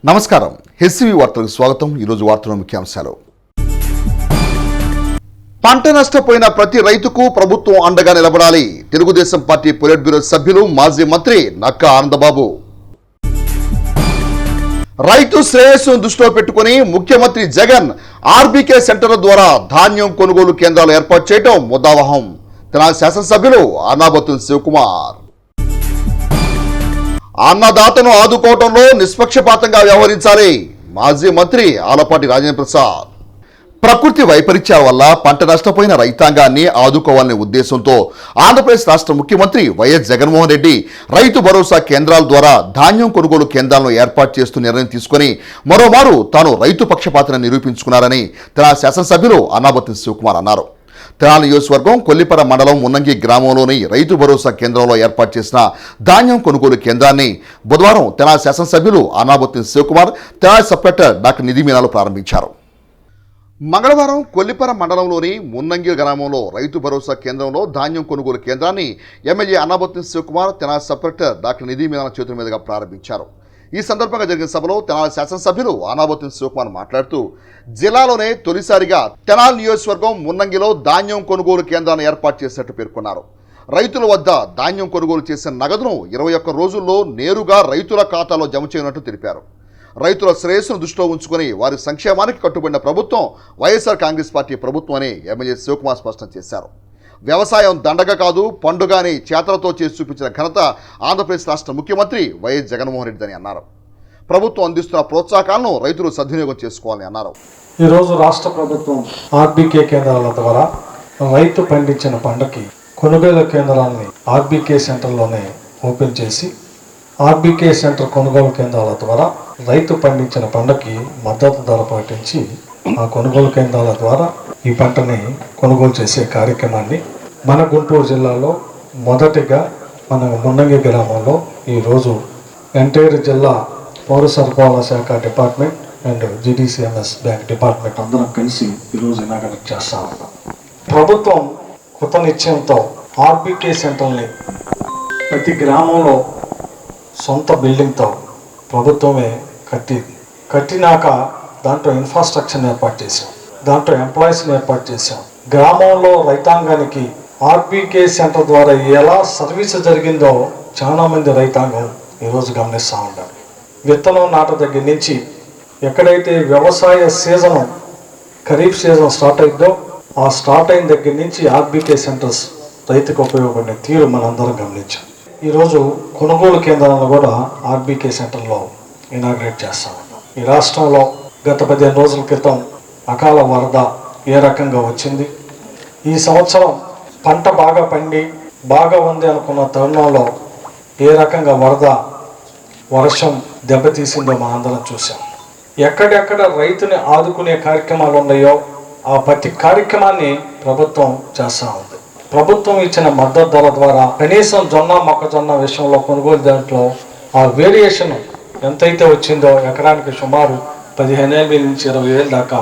నమస్కారం. హెచ్సివి వార్తలకు స్వాగతం. ఈరోజు వార్తల ముఖ్యాంశాలు. పంట నష్టపోయిన ప్రతి రైతుకు ప్రభుత్వం అండగా నిలబడాలి. తెలుగుదేశం పార్టీ పొలిట్ బ్యూరో సభ్యులు మాజీ మంత్రి నక్కా ఆనందబాబు. రైతు శ్రేయస్సును దృష్టిలో పెట్టుకుని ముఖ్యమంత్రి జగన్ ఆర్బీకే సెంటర్ల ద్వారా ధాన్యం కొనుగోలు కేంద్రాలు ఏర్పాటు చేయడం ముద్దావహం. తెలంగాణ శాసనసభ్యులు అన్నాబత్తుని శివకుమార్. అన్నదాతను ఆదుకోవడంలో నిష్పక్షపాతంగా వ్యవహరించాలి. మాజీ మంత్రి ఆలపాటి రాజేంద్ర ప్రసాద్. ప్రకృతి వైపరీత్యాల వల్ల పంట నష్టపోయిన రైతాంగాన్ని ఆదుకోవాలనే ఉద్దేశంతో ఆంధ్రప్రదేశ్ రాష్ట్ర ముఖ్యమంత్రి వైఎస్ జగన్మోహన్ రెడ్డి రైతు భరోసా కేంద్రాల ద్వారా ధాన్యం కొనుగోలు కేంద్రాలను ఏర్పాటు చేస్తూ నిర్ణయం తీసుకుని మరోమారు తాను రైతు పక్షపాతను నిరూపించుకున్నారని తెలంగాణ శాసనసభ్యులు అన్నాబత్తుని శివకుమార్ అన్నారు. తెనాలి నియోజకవర్గం కొల్లిపర మండలం మున్నంగి గ్రామంలోని రైతు భరోసా కేంద్రంలో ఏర్పాటు చేసిన ధాన్యం కొనుగోలు కేంద్రాన్ని బుధవారం తెనాలి శాసనసభ్యులు Annabathuni Sivakumar, Tenali sub collector doctor Nidhi మీనాలు ప్రారంభించారు. మంగళవారం కొల్లిపర మండలంలోని మున్నంగి గ్రామంలో రైతు భరోసా కేంద్రంలో ధాన్యం కొనుగోలు కేంద్రాన్ని MLA Annabathuni Sivakumar, Tenali sub collector doctor Nidhi మీనాల చేతుల మీదుగా ప్రారంభించారు. ఈ సందర్భంగా జరిగిన సభలో తెనాలి శాసనసభ్యులు అన్నాబత్తుని శివకుమార్ మాట్లాడుతూ జిల్లాలోనే తొలిసారిగా తెనాలి నియోజకవర్గం మున్నంగిలో ధాన్యం కొనుగోలు కేంద్రాన్ని ఏర్పాటు చేసినట్టు పేర్కొన్నారు. రైతుల వద్ద ధాన్యం కొనుగోలు చేసిన నగదును 21 రోజుల్లో నేరుగా రైతుల ఖాతాలో జమ చేయనున్నట్టు తెలిపారు. రైతుల శ్రేయస్సును దృష్టిలో ఉంచుకుని వారి సంక్షేమానికి కట్టుబడిన ప్రభుత్వం వైఎస్ఆర్ కాంగ్రెస్ పార్టీ ప్రభుత్వం అని ఎమ్మెల్యే శివకుమార్ స్పష్టం చేశారు. వ్యవసాయం దండగ కాదు, పండుగని చేతలతో చేసి చూపించిన ఘనత ఆంధ్రప్రదేశ్ రాష్ట్ర ముఖ్యమంత్రి వైఎస్ జగన్మోహన్ రెడ్డిదని అన్నారు. ప్రభుత్వం అందిస్తున్న ప్రోత్సాహకాలను రైతులు సద్వినియోగం చేసుకోవాలని అన్నారు. ఈరోజు రాష్ట్ర ప్రభుత్వం ఆర్బీకే కేంద్రాల ద్వారా రైతు పండించిన పంటకి కొనుగోలు కేంద్రాలని ఆర్బీకే సెంటర్లోనే ఓపెన్ చేసి ఆర్బీకే సెంటర్ కొనుగోలు కేంద్రాల ద్వారా రైతు పండించిన పంటకి మద్దతు ధర ప్రకటించి ఆ కొనుగోలు కేంద్రాల ద్వారా ఈ పంటని కొనుగోలు చేసే కార్యక్రమాన్ని మన గుంటూరు జిల్లాలో మొదటిగా మన మున్నంగి గ్రామంలో ఈరోజు ఎంటైర్ జిల్లా పౌర సరఫరాల శాఖ department and GDCMS bank department అందరం కలిసి ఈరోజు ఇనాగరేట్ చేస్తా ఉన్నాం. ప్రభుత్వం కృత నిశ్చయంతో ఆర్బీకే సెంటర్ని ప్రతి గ్రామంలో సొంత బిల్డింగ్తో ప్రభుత్వమే కట్టినాక దాంట్లో ఇన్ఫ్రాస్ట్రక్చర్ని ఏర్పాటు చేశాం, దాంట్లో ఎంప్లాయీస్ని ఏర్పాటు చేశాం. గ్రామంలో రైతాంగానికి ఆర్బీకే సెంటర్ ద్వారా ఎలా సర్వీస్ జరిగిందో చాలామంది రైతాంగం ఈరోజు గమనిస్తూ ఉంటారు. విత్తనం నాట దగ్గర నుంచి ఎక్కడైతే వ్యవసాయ సీజన్ ఖరీఫ్ సీజన్ స్టార్ట్ అయిందో ఆ స్టార్ట్ అయిన దగ్గర నుంచి ఆర్బీకే సెంటర్స్ రైతుకు ఉపయోగపడే తీరు మనందరం గమనించాం. ఈరోజు కొనుగోలు కేంద్రాలను కూడా ఆర్బీకే సెంటర్లో ఇనాగ్రేట్ చేస్తా ఉన్నాం. ఈ రాష్ట్రంలో గత 15 రోజుల క్రితం అకాల వరద ఏ రకంగా వచ్చింది, ఈ సంవత్సరం పంట బాగా పండి బాగా ఉంది అనుకున్న తరుణంలో ఏ రకంగా వర్షం దెబ్బతీసిందో మనందరం చూసాం. ఎక్కడెక్కడ రైతుని ఆదుకునే కార్యక్రమాలు ఉన్నాయో ఆ ప్రతి కార్యక్రమాన్ని ప్రభుత్వం చేస్తూ ఉంది. ప్రభుత్వం ఇచ్చిన మద్దతు ధర ద్వారా కనీసం జొన్న మొక్కజొన్న విషయంలో కొనుగోలు దాంట్లో ఆ వేరియేషన్ ఎంతైతే వచ్చిందో ఎకరానికి సుమారు 15,000 నుంచి 20,000 దాకా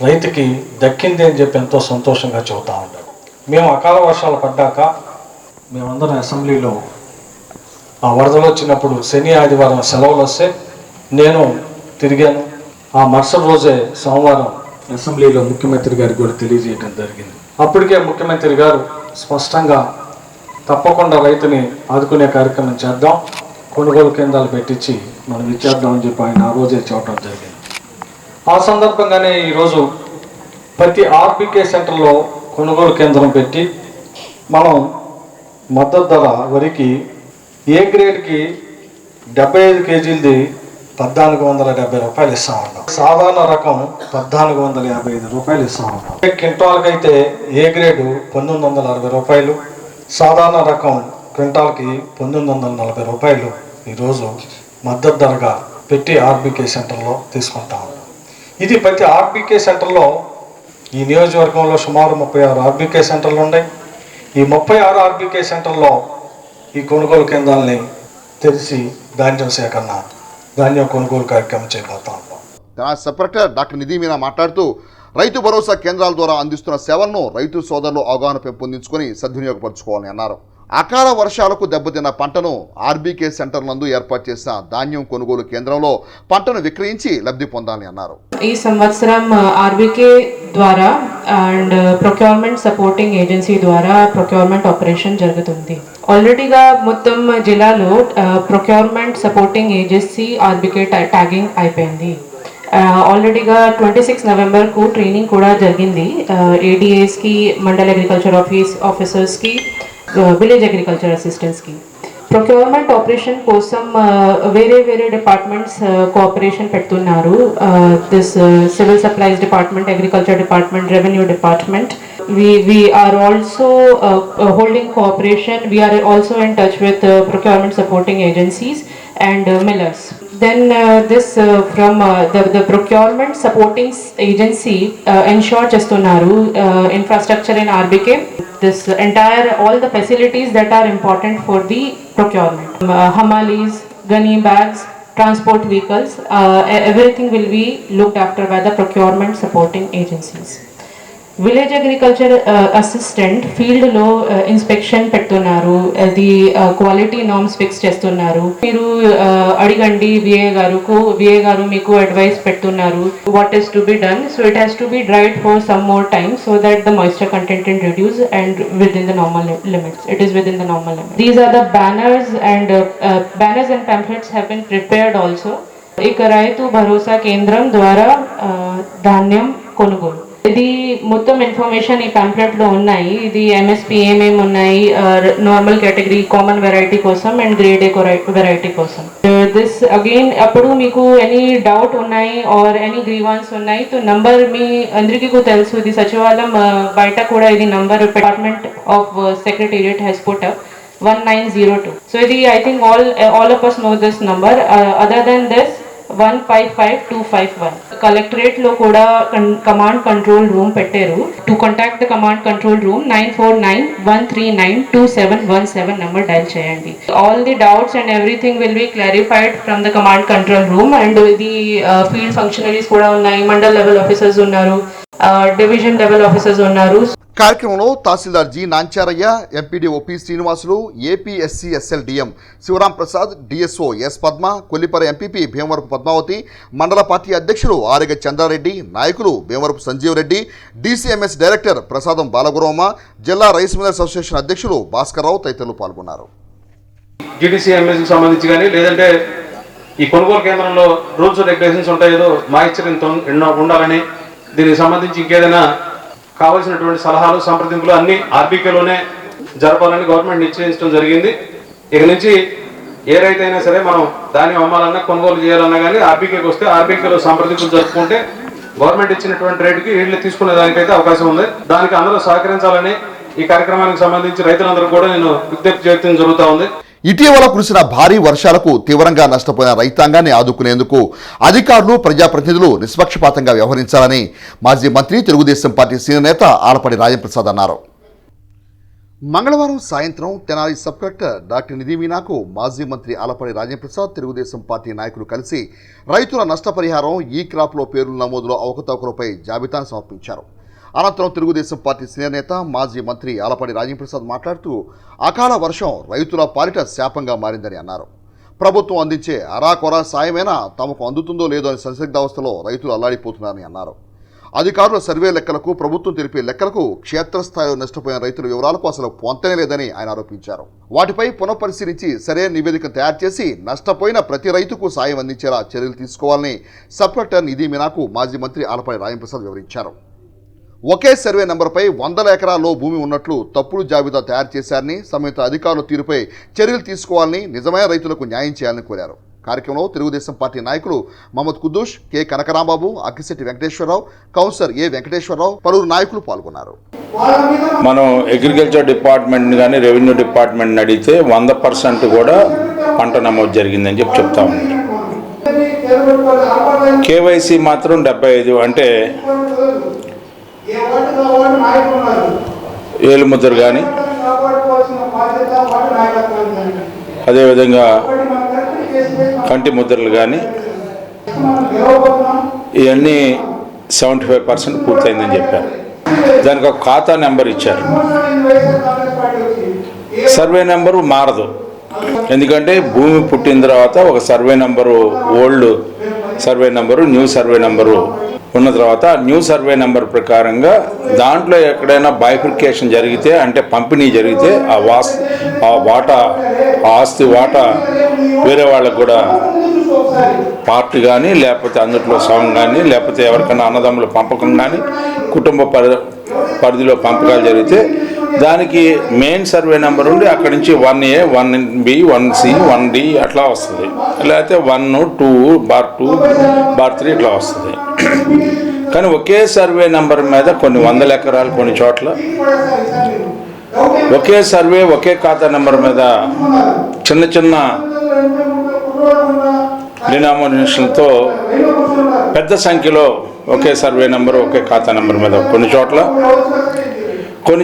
రైతుకి దక్కింది అని చెప్పి ఎంతో సంతోషంగా చెబుతూ ఉంటారు. మేము అకాల వర్షాలు పడ్డాక మేమందరం అసెంబ్లీలో ఆ వరదలు వచ్చినప్పుడు శని ఆదివారం సెలవులు వస్తే నేను తిరిగాను. ఆ మరుసటి రోజే సోమవారం అసెంబ్లీలో ముఖ్యమంత్రి గారికి కూడా తెలియజేయడం జరిగింది. అప్పటికే ముఖ్యమంత్రి గారు స్పష్టంగా తప్పకుండా రైతుని ఆదుకునే కార్యక్రమం చేద్దాం, కొనుగోలు కేంద్రాలు పెట్టించి మనం ఇచ్చేద్దామని చెప్పి ఆయన ఆ రోజే చెప్పడం జరిగింది. ఆ సందర్భంగానే ఈరోజు ప్రతి ఆర్బీకే సెంటర్లో కొనుగోలు కేంద్రం పెట్టి మనం మద్దతు ధర వరికి ఏ గ్రేడ్కి 75 కేజీలది 1,470 రూపాయలు ఇస్తా ఉన్నాం. సాధారణ రకం 1,455 రూపాయలు ఇస్తా ఉన్నాం. క్వింటాల్కి అయితే ఏ గ్రేడు 1,960 రూపాయలు, సాధారణ రకం క్వింటాల్కి 1,940 రూపాయలు ఈరోజు మద్దతు ధరగా పెట్టి ఆర్బీకే సెంటర్లో తీసుకుంటా ఉన్నాం. ఇది ప్రతి ఆర్బీకే సెంటర్లో ఈ నియోజకవర్గంలో సుమారు 36 ఆర్బీకే సెంటర్లు ఉన్నాయి. ఈ 36 ఆర్బీకే సెంటర్లో ఈ కొనుగోలు కేంద్రాలని తెరిచి ధాన్యం సేకరణ, ధాన్యం కొనుగోలు కార్యక్రమం చేయబోతా ఉన్నాం. తెలంగాణ సబ్ కలెక్టర్ డాక్టర్ నిధి మీనా మాట్లాడుతూ రైతు భరోసా కేంద్రాల ద్వారా అందిస్తున్న సేవలను రైతు సోదరులు అవగాహన పెంపొందించుకొని సద్వినియోగపరచుకోవాలని అన్నారు. అకాల వర్షాలకు దెబ్బతిన్న పంటను ఆర్బీకే సెంటర్ నందు ఏర్పాటు చేసిన ధాన్యం కొనుగోలు కేంద్రంలో పంటను విక్రయించి లబ్ధి పొందాలని అన్నారు. ఈ సంవత్సరం ఆర్బీకే ద్వారా అండ్ ప్రొక్యూర్మెంట్ సపోర్టింగ్ ఏజెన్సీ ద్వారా ప్రొక్యూర్మెంట్ ఆపరేషన్ జరుగుతుంది. ఆల్రెడీగా మొత్తం జిల్లాలో procurement supporting agency RBK tagging అయిపోయింది. ఆల్రెడీగా 26 నవంబర్కు ట్రైనింగ్ కూడా జరిగింది. ఏడీఏస్కి, మండల్ అగ్రికల్చర్ ఆఫీసర్స్కి, విలేజ్ అగ్రికల్చర్ అసిస్టెంట్స్కి. ప్రొక్యూర్మెంట్ ఆపరేషన్ కోసం వేరే డిపార్ట్మెంట్స్ కోఆపరేషన్ పెడుతున్నారు. This civil supplies department, agriculture department, revenue department. We are also holding cooperation. We are also in touch with procurement supporting agencies and millers. Then this from the procurement supporting agency ensure chestunaru infrastructure in RBK. This entire all the facilities that are important for the procurement. Hamalis, gunny bags, transport vehicles, everything will be looked after by the procurement supporting agencies. Village agriculture assistant ఫీల్డ్లో inspection పెడుతున్నారు. అది quality norms fix చేస్తున్నారు. మీరు అడిగండి VA గారు మీకు advice పెడుతున్నారు what is to be done. So it has to be dried for some more time so that the moisture content in reduce and within the normal limits. It is within the normal limits. These are the banners and pamphlets have been prepared also. ఇక రైతు భరోసా కేంద్రం ద్వారా ధాన్యం కొనుగోలు, ఇది మొత్తం information ఈ pamphlet లో ఉన్నాయి. ఇది ఎంఎస్పి ఏమేమి ఉన్నాయి, నార్మల్ కేటగిరీ, కామన్ వెరైటీ కోసం అండ్ గ్రేడ్ ఏ వెరైటీ కోసం. దిస్ అగైన్ అప్పుడు మీకు ఎనీ డౌట్ ఉన్నాయి ఆర్ ఎనీ గ్రీవాన్స్ ఉన్నాయి తో నంబర్ మీ అందరికీ తెలుసు. ఇది సచివాలయం బయట కూడా ఇది number department of secretariat has put up 1902. So ఇది I think all of us know this number. Other than this 155251. Collectorate లో కూడా కమాండ్ కంట్రోల్ రూమ్ పెట్టారు. To contact the command control room 9491392717 number dial చేయండి. All the doubts and everything will be clarified from the command control room. And ఇది field functionaries కూడా ఉన్నాయి, mandal level officers ఉన్నారు, division level officers ఉన్నారు. కార్యక్రమంలో tahsildar G Nancharaiah, MPDO P Srinivasulu, APSCSLDM Sivaram Prasad, DSO S Padma, Kollipara MPP Bhimavarapu Padmavathi, మండల party అధ్యక్షులు ఆరిగ చంద్రారెడ్డి, నాయకులు భీమవరపు సంజీవ్ రెడ్డి, డీసీఎంఎస్ డైరెక్టర్ ప్రసాదం బాలగురమ్మ, జిల్లా రైస్ మిల్లర్స్ అసోసియేషన్ అధ్యక్షులు భాస్కర్రావు తదితరులు పాల్గొన్నారు. జీడీసీఎంఎస్కి సంబంధించి కానీ లేదంటే ఈ కొనుగోలు కేంద్రంలో రూల్స్ రెగ్యులేషన్స్ ఉంటాయేదో మాయిశ్చర్ ఎన్నో ఉండాలని, దీనికి సంబంధించి ఇంకేదైనా కావాల్సినటువంటి సలహాలు సంప్రదింపులు అన్ని ఆర్బీకేలోనే జరపాలని గవర్నమెంట్ నిశ్చయించడం జరిగింది. ఇక నుంచి ఏ రైతైనా సరే మనం ధాన్యం అమ్మాలన్నా కొనుగోలు చేయాలన్నా కానీ ఆర్బీకేకి వస్తే ఆర్బీకేలో సంప్రదింపులు జరుపుకుంటే గవర్నమెంట్ ఇచ్చినటువంటి రేటుకి వీళ్ళు తీసుకునే దానికైతే అవకాశం ఉంది. దానికి అందరూ సహకరించాలని ఈ కార్యక్రమానికి సంబంధించి రైతులందరూ కూడా నేను విజ్ఞప్తి చేయడం జరుగుతూ ఉంది. ఇటీవల కురిసిన భారీ వర్షాలకు తీవ్రంగా నష్టపోయిన రైతాంగాన్ని ఆదుకునేందుకు అధికారులు, ప్రజాప్రతినిధులు నిష్పక్షపాతంగా వ్యవహరించాలని మాజీ మంత్రి, తెలుగుదేశం పార్టీ సీనియర్ నేత ఆలపాటి రాజప్రసాద్ అన్నారు. మంగళవారం సాయంత్రం తెనాలి సబ్ కలెక్టర్ డాక్టర్ నిధి మీనాకు మాజీ మంత్రి ఆలపాటి రాజప్రసాద్, తెలుగుదేశం పార్టీ నాయకులు కలిసి రైతుల నష్టపరిహారం, ఈ క్రాప్లో పేర్ల నమోదులో అవకతవకలపై జాబితాను సమర్పించారు. అనంతరం తెలుగుదేశం పార్టీ సీనియర్ నేత, మాజీ మంత్రి ఆలపాటి రాజప్రసాద్ మాట్లాడుతూ అకాల వర్షం రైతుల పాలిట శాపంగా మారిందని అన్నారు. ప్రభుత్వం అందించే అరాకొరా సాయమైనా తమకు అందుతుందో లేదో అని సందిగ్ధావస్థలో రైతులు అల్లాడిపోతున్నారని అన్నారు. అధికారుల సర్వే లెక్కలకు, ప్రభుత్వం తెలిపే లెక్కలకు క్షేత్రస్థాయిలో నష్టపోయిన రైతుల వివరాలకు అసలు పొంతనే లేదని ఆయన ఆరోపించారు. వాటిపై పునఃపరిశీలించి సరైన నివేదిక తయారు చేసి నష్టపోయిన ప్రతి రైతుకు సాయం అందించేలా చర్యలు తీసుకోవాలని సబ్ కలెక్టర్ నిధి మీనాకు మాజీ మంత్రి ఆలపాటి రాజప్రసాద్ వివరించారు. ఒకే సర్వే నెంబర్పై 100 ఎకరాల్లో భూమి ఉన్నట్లు తప్పుడు జాబితా తయారు చేశారని, సంబంధిత అధికారుల తీరుపై చర్యలు తీసుకోవాలని, నిజమైన రైతులకు న్యాయం చేయాలని కోరారు. కార్యక్రమంలో తెలుగుదేశం పార్టీ నాయకులు మహమ్మద్ కుద్దూష్, కె కనకరాంబాబు, అక్కిశెట్టి వెంకటేశ్వరరావు, కౌన్సిలర్ ఏ వెంకటేశ్వరరావు, పలువురు నాయకులు పాల్గొన్నారు. మనం అగ్రికల్చర్ డిపార్ట్మెంట్ కానీ రెవెన్యూ డిపార్ట్మెంట్ అడిగితే 100% కూడా పంట నమోదు జరిగిందని చెప్తా ఉన్నారు. కేవైసీ మాత్రం 75, అంటే ఏలుముద్ర కానీ, అదేవిధంగా కంటి ముద్రలు కానీ, ఇవన్నీ 75% పూర్తయిందని చెప్పారు. దానికి ఒక ఖాతా నెంబర్ ఇచ్చారు. సర్వే నెంబరు మారదు. ఎందుకంటే భూమి పుట్టిన తర్వాత ఒక survey number, old survey number, new survey number ఉన్న తర్వాత న్యూ సర్వే నెంబర్ ప్రకారంగా దాంట్లో ఎక్కడైనా బైఫికేషన్ జరిగితే, అంటే పంపిణీ జరిగితే ఆ వాటా, ఆ ఆస్తి వాటా వేరే వాళ్ళకు కూడా పార్ట్ కానీ, లేకపోతే అందులో సగం కానీ, లేకపోతే ఎవరికైనా అన్నదమ్ముల పంపకం కానీ, కుటుంబ పరిధిలో పంపకాలు జరిగితే దానికి మెయిన్ సర్వే నెంబర్ ఉండి అక్కడి నుంచి 1A, 1B, 1C, 1D అట్లా వస్తుంది. లేకపోతే 1, 2, బార్ 3 ఇట్లా వస్తుంది. కానీ ఒకే సర్వే నెంబర్ మీద కొన్ని వందల ఎకరాలు, కొన్ని చోట్ల ఒకే సర్వే, ఒకే ఖాతా నెంబర్ మీద చిన్న చిన్న డినామినేషన్తో పెద్ద సంఖ్యలో ఒకే సర్వే నెంబర్, ఒకే ఖాతా నెంబర్ మీద కొన్ని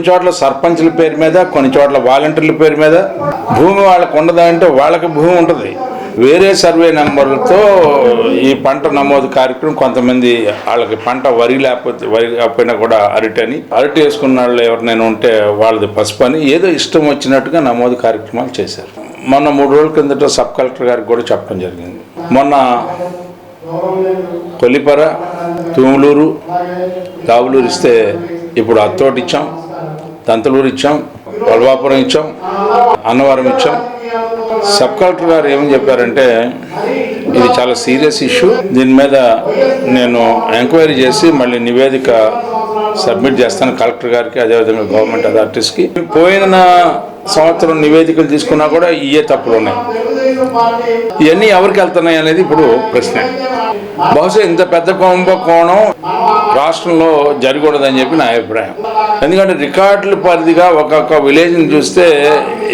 చోట్ల సర్పంచ్ల పేరు మీద, కొన్ని చోట్ల వాలంటీర్ల పేరు మీద భూమి వాళ్ళకు ఉండదంటే వాళ్ళకి భూమి ఉంటుంది. వేరే సర్వే నెంబర్లతో ఈ పంట నమోదు కార్యక్రమం కొంతమంది వాళ్ళకి పంట వరి లేకపోయినా కూడా అరటి వేసుకున్న వాళ్ళు ఎవరినైనా ఉంటే వాళ్ళది పసుపు అని ఏదో ఇష్టం వచ్చినట్టుగా నమోదు కార్యక్రమాలు చేశారు. మొన్న 3 రోజుల కిందట సబ్ కలెక్టర్ గారికి కూడా చెప్పడం జరిగింది. మొన్న కొల్లిపర, తూములూరు, కావులూరు ఇస్తే ఇప్పుడు అత్తోటి ఇచ్చాం, దంతలూరు ఇచ్చాం, వల్వాపురం ఇచ్చాం, అన్నవరం ఇచ్చాం. సబ్ కలెక్టర్ గారు ఏమని చెప్పారంటే ఇది చాలా సీరియస్ ఇష్యూ, దీని మీద నేను ఎంక్వైరీ చేసి మళ్ళీ నివేదిక సబ్మిట్ చేస్తాను కలెక్టర్ గారికి, అదేవిధంగా గవర్నమెంట్ అథారిటీస్కి. పోయిన సంవత్సరం నివేదికలు తీసుకున్నా కూడా ఇవే తప్పులు ఉన్నాయి. ఇవన్నీ ఎవరికి వెళ్తున్నాయి అనేది ఇప్పుడు ప్రశ్న. బహుశా ఇంత పెద్ద కుంభకోణం రాష్ట్రంలో జరగకూడదని చెప్పి నా అభిప్రాయం. ఎందుకంటే రికార్డుల పరిధిగా ఒక్కొక్క విలేజ్ని చూస్తే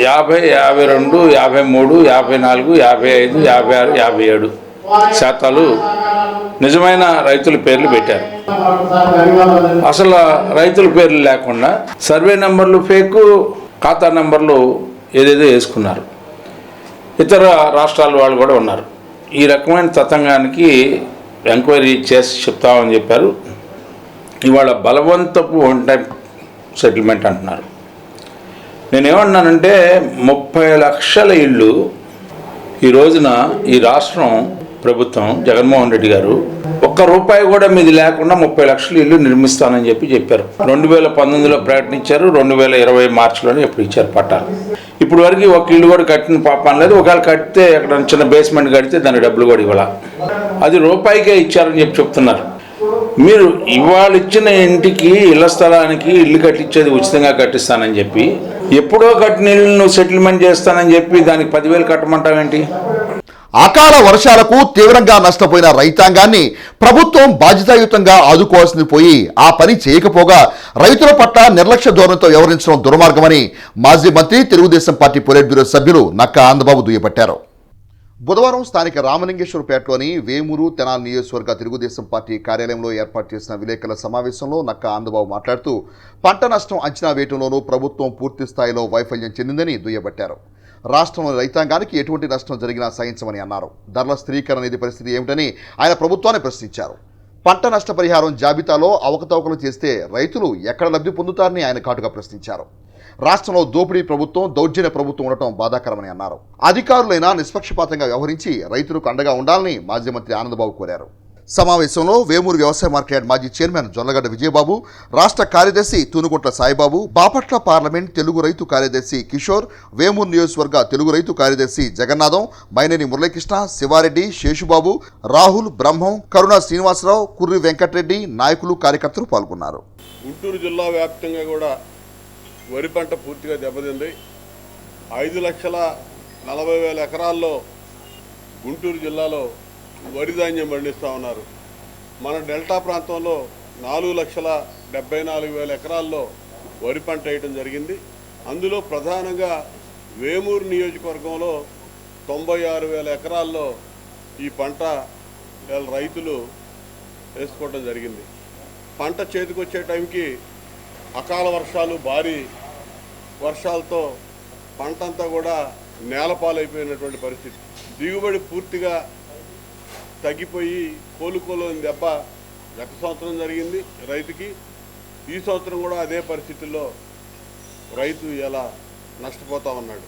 50, 52, 53, 54, 55, 56, 57 శాతాలు నిజమైన రైతుల పేర్లు పెట్టారు. అసలు రైతుల పేర్లు లేకుండా సర్వే నెంబర్లు ఫేకు, ఖాతా నెంబర్లు ఏదేదో వేసుకున్నారు. ఇతర రాష్ట్రాల వాళ్ళు కూడా ఉన్నారు. ఈ రకమైన తతంగానికి ఎంక్వైరీ చేసి చెప్తామని చెప్పారు. ఇవాళ బలవంతపు వన్ టైం సెటిల్మెంట్ అంటున్నారు. నేనేమన్నానంటే 30 లక్షల ఇళ్ళు ఈ రోజున ఈ రాష్ట్రం ప్రభుత్వం, జగన్మోహన్ రెడ్డి గారు ₹1 కూడా మీది లేకుండా 30 లక్షల ఇల్లు నిర్మిస్తానని చెప్పారు. 2019లో ప్రకటించారు, 2020 మార్చిలోనే ఎప్పుడు ఇచ్చారు పట్టాలు. ఇప్పుడు వరకు ఒక ఇల్లు కూడా కట్టిన పాపం లేదు. ఒకవేళ కడితే ఎక్కడ చిన్న బేస్మెంట్ కడితే దాని డబ్బులు కూడా ఇవ్వాల, అది ₹1కే ఇచ్చారని చెప్తున్నారు. మీరు ఇవాళ ఇచ్చిన ఇంటికి, ఇళ్ల స్థలానికి ఇల్లు కట్టించేది ఉచితంగా కట్టిస్తానని చెప్పి, ఎప్పుడో కట్టిన ఇల్లు సెటిల్మెంట్ చేస్తానని చెప్పి దానికి 10,000 కట్టమంటావేంటి? అకాల వర్షాలకు తీవ్రంగా నష్టపోయిన రైతాంగాన్ని ప్రభుత్వం బాధ్యతాయుతంగా ఆదుకోవాల్సింది పోయి ఆ పని చేయకపోగా రైతుల పట్ల నిర్లక్ష్య ధోరణితో వ్యవహరించడం దుర్మార్గమని మాజీ మంత్రి, తెలుగుదేశం పార్టీ పొలిట్ బ్యూరో సభ్యులు నక్కా ఆనందబాబు దుయ్యబట్టారు. బుధవారం స్థానిక రామలింగేశ్వరపేటలోని వేమూరు, తెనాలి నియోజకవర్గ తెలుగుదేశం పార్టీ కార్యాలయంలో ఏర్పాటు చేసిన విలేకరుల సమావేశంలో నక్కా ఆనందబాబు మాట్లాడుతూ పంట నష్టం అంచనా వేయడంలోనూ ప్రభుత్వం పూర్తి స్థాయిలో వైఫల్యం చెందిందని దుయ్యబట్టారు. రాష్ట్రంలోని రైతాంగానికి ఎటువంటి నష్టం జరిగినా సహించమని అన్నారు. ధరల స్థిరీకరణ నిధి పరిస్థితి ఏమిటని ఆయన ప్రభుత్వాన్ని ప్రశ్నించారు. పంట నష్టపరిహారం జాబితాలో అవకతవకలు చేస్తే రైతులు ఎక్కడ లబ్ధి పొందుతారని ఆయన ఘాటుగా ప్రశ్నించారు. రాష్ట్రంలో దోపిడీ ప్రభుత్వం, దౌర్జన్య ప్రభుత్వం ఉండటం బాధాకరమని అన్నారు. అధికారులైనా నిష్పక్షపాతంగా వ్యవహరించి రైతులకు అండగా ఉండాలని మాజీ మంత్రి ఆనందబాబు కోరారు. సమావేశంలో వేమూరు వ్యవసాయ మార్కెట్ మాజీ చైర్మన్ జొన్నగడ్డ విజయబాబు, రాష్ట్ర కార్యదర్శి తూనుగుంట్ల సాయిబాబు, బాపట్ల పార్లమెంట్ తెలుగు రైతు కార్యదర్శి కిషోర్, వేమూరు నియోజకవర్గ తెలుగు రైతు కార్యదర్శి జగన్నాథం, మైనేని మురళీకృష్ణ, శివారెడ్డి, శేషుబాబు, రాహుల్, బ్రహ్మం, కరుణ శ్రీనివాసరావు, కుర్రి వెంకటరెడ్డి, నాయకులు, కార్యకర్తలు పాల్గొన్నారు. గుంటూరు జిల్లా వ్యాప్తంగా కూడా వరి పంట పూర్తిగా దెబ్బతింది. 5,40,000 ఎకరాల్లో గుంటూరు జిల్లాలో వరి ధాన్యం పండిస్తూ ఉన్నారు. మన డెల్టా ప్రాంతంలో 4,74,000 ఎకరాల్లో వరి పంట వేయడం జరిగింది. అందులో ప్రధానంగా వేమూరు నియోజకవర్గంలో 96,000 ఎకరాల్లో ఈ పంట రైతులు వేసుకోవడం జరిగింది. పంట చేతికొచ్చే టైంకి అకాల వర్షాలు, భారీ వర్షాలతో పంట అంతా కూడా నేలపాలైపోయినటువంటి పరిస్థితి. దిగుబడి పూర్తిగా తగ్గిపోయి కోలుకోలేని దెబ్బ గత సంవత్సరం జరిగింది రైతుకి. ఈ సంవత్సరం కూడా అదే పరిస్థితుల్లో రైతు ఇలా నష్టపోతూ ఉన్నాడు.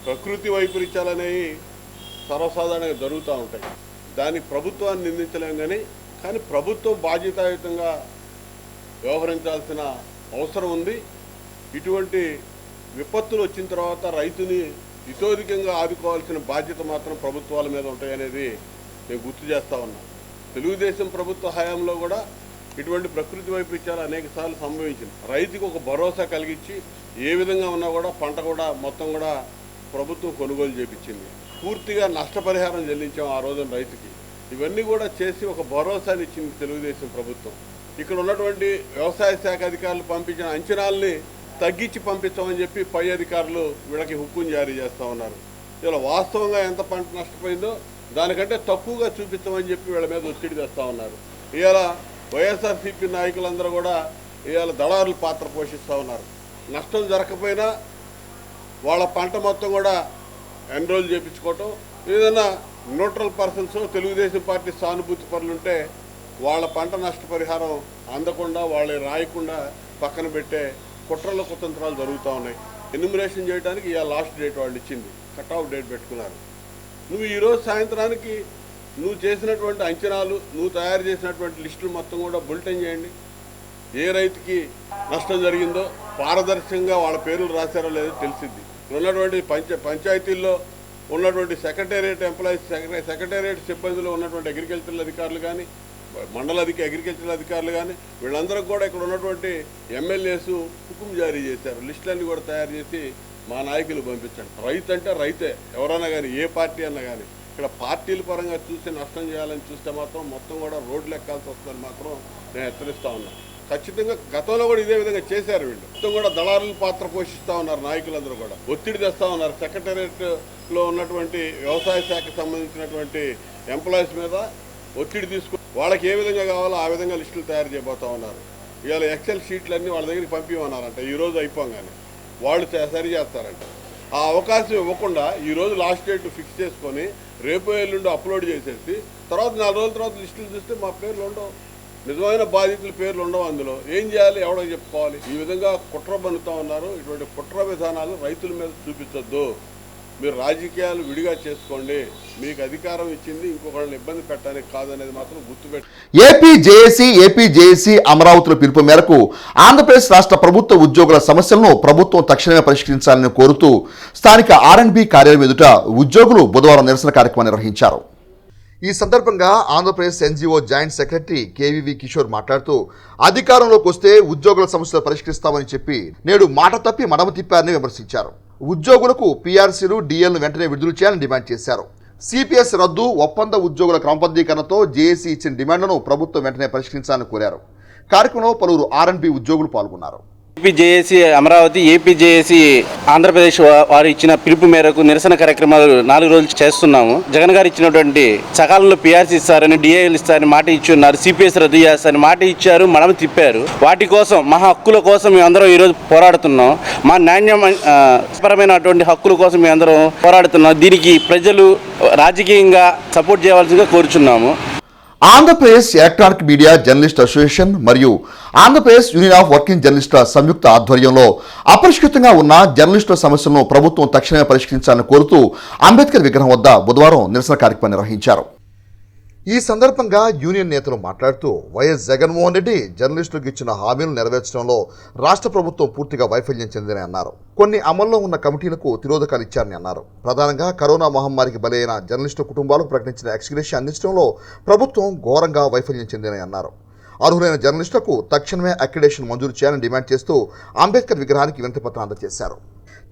ప్రకృతి వైపరీత్యాలనేవి సర్వసాధారణంగా జరుగుతూ ఉంటాయి. దానికి ప్రభుత్వాన్ని నిందించలేం కానీ ప్రభుత్వం బాధ్యతాయుతంగా వ్యవహరించాల్సిన అవసరం ఉంది. ఇటువంటి విపత్తులు వచ్చిన తర్వాత రైతుని ఇతోధికంగా ఆదుకోవాల్సిన బాధ్యత మాత్రం ప్రభుత్వాల మీద ఉంటాయనేది నేను గుర్తు చేస్తూ ఉన్నాను. తెలుగుదేశం ప్రభుత్వ హయాంలో కూడా ఇటువంటి ప్రకృతి వైపరీత్యాలు అనేక సార్లు సంభవించింది. రైతుకు ఒక భరోసా కలిగించి ఏ విధంగా ఉన్నా కూడా పంట కూడా మొత్తం కూడా ప్రభుత్వం కొనుగోలు చేపించింది. పూర్తిగా నష్టపరిహారం చెల్లించాం ఆ రోజున రైతుకి. ఇవన్నీ కూడా చేసి ఒక భరోసాని ఇచ్చింది తెలుగుదేశం ప్రభుత్వం. ఇక్కడ ఉన్నటువంటి వ్యవసాయ శాఖ అధికారులు పంపించిన అంచనాల్ని తగ్గించి పంపించామని చెప్పి పై అధికారులు వీళ్ళకి హుక్కుం జారీ చేస్తూ ఉన్నారు. ఇలా వాస్తవంగా ఎంత పంట నష్టపోయిందో దానికంటే తక్కువగా చూపించమని చెప్పి వీళ్ళ మీద ఒత్తిడి తెస్తూ ఉన్నారు. ఇవాళ వైఎస్ఆర్సీపీ నాయకులందరూ కూడా ఇవాళ దళారుల పాత్ర పోషిస్తూ ఉన్నారు. నష్టం జరగకపోయినా వాళ్ళ పంట మొత్తం కూడా ఎన్రోల్ చేయించుకోవటం, ఏదైనా న్యూట్రల్ పర్సన్స్ తెలుగుదేశం పార్టీ సానుభూతి పరులుంటే వాళ్ళ పంట నష్టపరిహారం అందకుండా వాళ్ళని రాయకుండా పక్కన పెట్టే కుట్రల కుతంత్రాలు జరుగుతూ ఉన్నాయి. ఎన్యూమరేషన్ చేయడానికి ఇవాళ లాస్ట్ డేట్ వాళ్ళు ఇచ్చింది, కట్ ఆఫ్ డేట్ పెట్టుకున్నారు. నువ్వు ఈరోజు సాయంత్రానికి నువ్వు చేసినటువంటి అంచనాలు, నువ్వు తయారు చేసినటువంటి లిస్టులు మొత్తం కూడా బులెటిన్ చేయండి. ఏ రైతుకి నష్టం జరిగిందో పారదర్శకంగా వాళ్ళ పేర్లు రాశారో లేదో తెలిసిద్ది. ఉన్నటువంటి పంచాయతీల్లో ఉన్నటువంటి సెక్రటేరియట్ ఎంప్లాయీస్, సెక్రటేరియట్ సిబ్బందిలో ఉన్నటువంటి అగ్రికల్చరల్ అధికారులు కానీ, మండల అగ్రికల్చరల్ అధికారులు కానీ, వీళ్ళందరికీ కూడా ఇక్కడ ఉన్నటువంటి ఎమ్మెల్యేస్ హుకుం జారీ చేశారు. లిస్టులన్నీ కూడా తయారు చేసి మా నాయకులు పంపించండి. రైతు అంటే రైతే, ఎవరైనా కానీ ఏ పార్టీ అన్నా కానీ. ఇక్కడ పార్టీల పరంగా చూసి నష్టం చేయాలని చూస్తే మాత్రం మొత్తం కూడా రోడ్లు ఎక్కాల్సి వస్తుందని మాత్రం నేను హెచ్చరిస్తూ ఉన్నాను. ఖచ్చితంగా గతంలో కూడా ఇదే విధంగా చేశారు వీళ్ళు. మొత్తం కూడా దళారుల పాత్ర పోషిస్తూ ఉన్నారు. నాయకులందరూ కూడా ఒత్తిడి తెస్తూ ఉన్నారు. సెక్రటేరియట్లో ఉన్నటువంటి వ్యవసాయ శాఖకు సంబంధించినటువంటి ఎంప్లాయీస్ మీద ఒత్తిడి తీసుకుని వాళ్ళకి ఏ విధంగా కావాలో ఆ విధంగా లిస్టులు తయారు చేయబోతూ ఉన్నారు. ఇవాళ ఎక్సెల్ షీట్లన్నీ వాళ్ళ దగ్గరికి పంపించమన్నారంట. ఈరోజు అయిపోగానే వాళ్ళు సరి చేస్తారంట. ఆ అవకాశం ఇవ్వకుండా ఈరోజు లాస్ట్ డేట్ ఫిక్స్ చేసుకొని రేపు ఎల్లుండి అప్లోడ్ చేసేసి తర్వాత 4 రోజుల తర్వాత లిస్టులు చూస్తే మా పేర్లు ఉండవు, నిజమైన బాధితుల పేర్లు ఉండవు. అందులో ఏం చేయాలి, ఎవడో చెప్పుకోవాలి. ఈ విధంగా కుట్ర బన్నుతూ ఉన్నారు. ఇటువంటి కుట్ర విధానాలు రైతుల మీద చూపించొద్దు. మీరు రాజకీయాలు విడిగా చేసుకోండి. మీకు అధికారం ఇచ్చింది ఇంకొకళ్ళని ఇబ్బంది పెట్టడానికి కాదనేది మాత్రం గుర్తుపెట్టి. ఏపీ జేఏసీ అమరావతిలో పిలుపు మేరకు ఆంధ్రప్రదేశ్ రాష్ట్ర ప్రభుత్వ ఉద్యోగుల సమస్యలను ప్రభుత్వం తక్షణమే పరిష్కరించాలని కోరుతూ స్థానిక ఆర్ఎండ్బి కార్యాలయం ఎదుట ఉద్యోగులు బుధవారం నిరసన కార్యక్రమం నిర్వహించారు. ఈ సందర్భంగా Andhra Pradesh NGO joint secretary KVV Kishore మాట్లాడుతూ అధికారంలోకి వస్తే ఉద్యోగుల సమస్యలు పరిష్కరిస్తామని చెప్పి నేడు మాట తప్పి మడమ తిప్పారని విమర్శించారు. ఉద్యోగులకు పీఆర్సీలు, డిఎల్ను వెంటనే విడుదల చేయాలని డిమాండ్ చేశారు. సిపిఎస్ రద్దు, ఒప్పంద ఉద్యోగుల క్రమబద్ధీకరణతో జేఏసీ ఇచ్చిన డిమాండ్లను ప్రభుత్వం వెంటనే పరిష్కరించాలని కోరారు. కార్యక్రమంలో పలువురు ఆర్ఎండ్బి ఉద్యోగులు పాల్గొన్నారు. ఏపీ అమరావతి, ఏపీ ఆంధ్రప్రదేశ్ వారు ఇచ్చిన పిలుపు మేరకు నిరసన కార్యక్రమాలు 4 రోజులు చేస్తున్నాము. జగన్ గారు ఇచ్చినటువంటి సకాలంలో పీఆర్సీ ఇస్తారని, డిఏఎల్ ఇస్తారని మాట ఇచ్చున్నారు. సిపిఎస్ రద్దు చేస్తారని మాట ఇచ్చారు, మనం తిప్పారు. వాటి కోసం, మా హక్కుల కోసం మేమందరం ఈరోజు పోరాడుతున్నాం. మా నాణ్యపరమైనటువంటి హక్కుల కోసం మేమందరం పోరాడుతున్నాం. దీనికి ప్రజలు రాజకీయంగా సపోర్ట్ చేయవలసిందిగా కోరుచున్నాము. Andhra Pradesh electronic media journalist association మరియు ఆంధ్రప్రదేశ్ యూనియన్ ఆఫ్ వర్కింగ్ జర్నలిస్టుల సంయుక్త ఆధ్వర్యంలో అపరిష్కృతంగా ఉన్న జర్నలిస్టుల సమస్యలను ప్రభుత్వం తక్షణమే పరిష్కరించాలని కోరుతూ అంబేద్కర్ విగ్రహం వద్ద బుధవారం నిరసన కార్యక్రమం నిర్వహించారు. ఈ సందర్భంగా యూనియన్ నేతలు మాట్లాడుతూ వైఎస్ జగన్మోహన్ రెడ్డి జర్నలిస్టులకు ఇచ్చిన హామీలను నెరవేర్చడంలో రాష్ట్ర ప్రభుత్వం పూర్తిగా వైఫల్యం చెందిందని అన్నారు. కొన్ని అమల్లో ఉన్న కమిటీలకు తిరోధకాలు ఇచ్చారని అన్నారు. ప్రధానంగా కరోనా మహమ్మారికి బలైన జర్నలిస్టు కుటుంబాలకు ప్రకటించిన ఎక్స్గ్రేషియా అందించడంలో ప్రభుత్వం ఘోరంగా వైఫల్యం చెందిందని అన్నారు. అర్హులైన జర్నలిస్టులకు తక్షణమే అక్రిడేషన్ మంజూరు చేయాలని డిమాండ్ చేస్తూ అంబేద్కర్ విగ్రహానికి వినతిపత్రం అందజేశారు.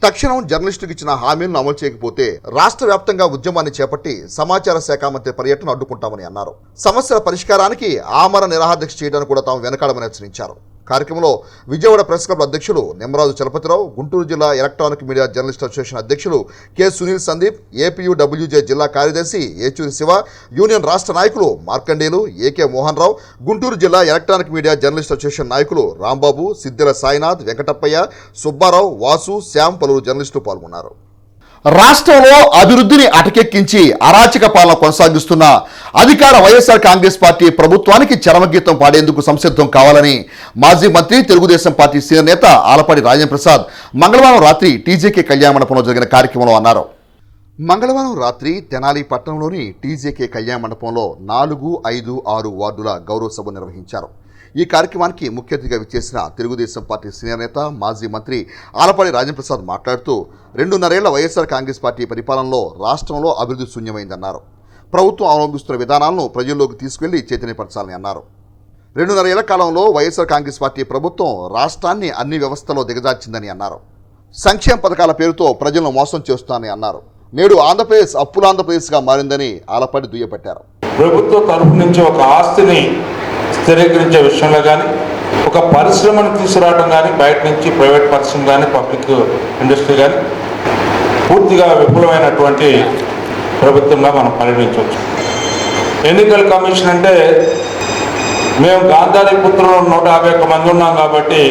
తక్షణం జర్నలిస్టులకు ఇచ్చిన హామీలను అమలు చేయకపోతే రాష్ట్ర వ్యాప్తంగా ఉద్యమాన్ని చేపట్టి సమాచార శాఖ మంత్రి పర్యటన అడ్డుకుంటామని అన్నారు. సమస్యల పరిష్కారానికి ఆమరణ నిరాహారదీక్ష చేయడానికి కూడా తాము వెనకాడమని హెచ్చరించారు. కార్యక్రమంలో విజయవాడ ప్రెస్ క్లబ్ అధ్యక్షులు నిమ్మరాజు చలపతిరావు, గుంటూరు జిల్లా ఎలక్ట్రానిక్ మీడియా జర్నలిస్ట్ అసోసియేషన్ అధ్యక్షులు కె సునీల్ సందీప్, ఏపీయూడబ్ల్యూజే జిల్లా కార్యదర్శి ఏచూరి శివ, యూనియన్ రాష్ట్ర నాయకులు మార్కండేలు, ఏకే మోహన్ రావు, గుంటూరు జిల్లా ఎలక్ట్రానిక్ మీడియా జర్నలిస్ట్ అసోసియేషన్ నాయకులు రాంబాబు, సిద్దిల సాయినాథ్, వెంకటప్పయ్య, సుబ్బారావు, వాసు, శ్యామ్ పలువురు జర్నలిస్టులు పాల్గొన్నారు. రాష్ట్రంలో అభివృద్ధిని అటకెక్కించి అరాచక పాలన కొనసాగిస్తున్న అధికార వైఎస్ఆర్ కాంగ్రెస్ పార్టీ ప్రభుత్వానికి చరమగీతం పాడేందుకు సంసిద్ధం కావాలని మాజీ మంత్రి తెలుగుదేశం పార్టీ సీనియర్ నేత ఆలపాటి రాజేంద్ర ప్రసాద్ మంగళవారం రాత్రి టీజేకే కళ్యాణ మండపంలో జరిగిన కార్యక్రమంలో అన్నారు. మంగళవారం రాత్రి తెనాలి పట్టణంలోని టీజేకే కళ్యాణ మండపంలో 4, 5, 6 వార్డుల గౌరవ సభ నిర్వహించారు. ఈ కార్యక్రమానికి ముఖ్య అతిథిగా విచ్చేసిన తెలుగుదేశం పార్టీ సీనియర్ నేత మాజీ మంత్రి ఆలపాటి రాజేంద్ర ప్రసాద్ మాట్లాడుతూ 2.5 ఏళ్ల వైఎస్ఆర్ కాంగ్రెస్ పార్టీ పరిపాలనలో రాష్ట్రంలో అభివృద్ధి శూన్యమైందన్నారు. ప్రభుత్వం అవలంబిస్తున్న విధానాలను ప్రజల్లోకి తీసుకెళ్లి చైతన్యపరచాలని అన్నారు. 2.5 ఏళ్ల కాలంలో వైఎస్ఆర్ కాంగ్రెస్ పార్టీ ప్రభుత్వం రాష్ట్రాన్ని అన్ని వ్యవస్థల్లో దిగజార్చిందని అన్నారు. సంక్షేమ పథకాల పేరుతో ప్రజలను మోసం చేస్తానని అన్నారు. నేడు ఆంధ్రప్రదేశ్ అప్పుల ఆంధ్రప్రదేశ్గా మారిందని ఆలపాటి దుయ్యబట్టారు. ప్రభుత్వ తరఫు నుంచి ఒక ఆస్తిని స్థిరీకరించే విషయంలో కానీ, ఒక పరిశ్రమను తీసుకురావడం కానీ, బయట నుంచి ప్రైవేట్ పర్సన్ కానీ, పబ్లిక్ ఇండస్ట్రీ కానీ పూర్తిగా విఫలమైనటువంటి ప్రభుత్వంగా మనం పరిగణించవచ్చు. ఎన్నికల కమిషన్ అంటే మేము గాంధారి పుత్రులు 151 మంది ఉన్నాం కాబట్టి